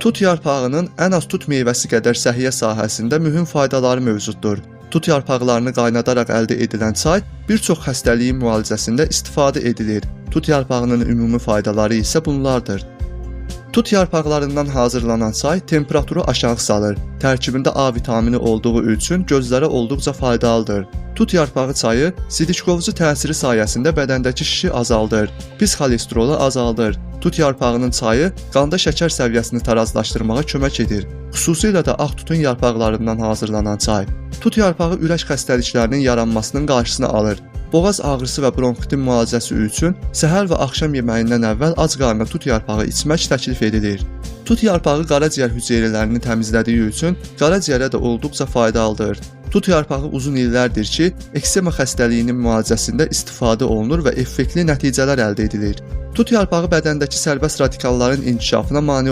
Tut yarpağının ən az tut meyvəsi qədər səhiyyə sahəsində mühüm faydaları mövcuddur. Tut yarpaqlarını qaynadaraq əldə edilən çay bir çox xəstəliyin müalicəsində istifadə edilir. Tut yarpağının ümumi faydaları isə bunlardır. Tut yarpaqlarından hazırlanan çay temperaturu aşağı salır. Tərkibində A vitamini olduğu üçün gözlərə olduqca faydalıdır. Tut yarpağı çayı sidik-qovucu təsiri sayəsində bədəndəki şişi azaldır, pis xolesterolu azaldır. Tut yarpağının çayı qanda şəkər səviyyəsini tarazlaşdırmağa kömək edir. Xüsusilə də ağ tutun yarpaqlarından hazırlanan çay. Tut yarpağı ürək xəstəliklərinin yaranmasının qarşısını alır. Boğaz ağrısı və bronxitin müalicəsi üçün səhər və axşam yeməyindən əvvəl ac qarnına tut yarpağı içmək təklif edilir. Tut yarpağı qaraciyər hüceyrələrini təmizlədiyi üçün qaraciyərə də olduqca faydalıdır. Tut yarpağı uzun illərdir ki, eksema xəstəliyinin müalicəsində istifadə olunur və effektli nəticələr əldə edilir. Tut yarpağı bədəndəki sərbəst radikalların inkişafına mane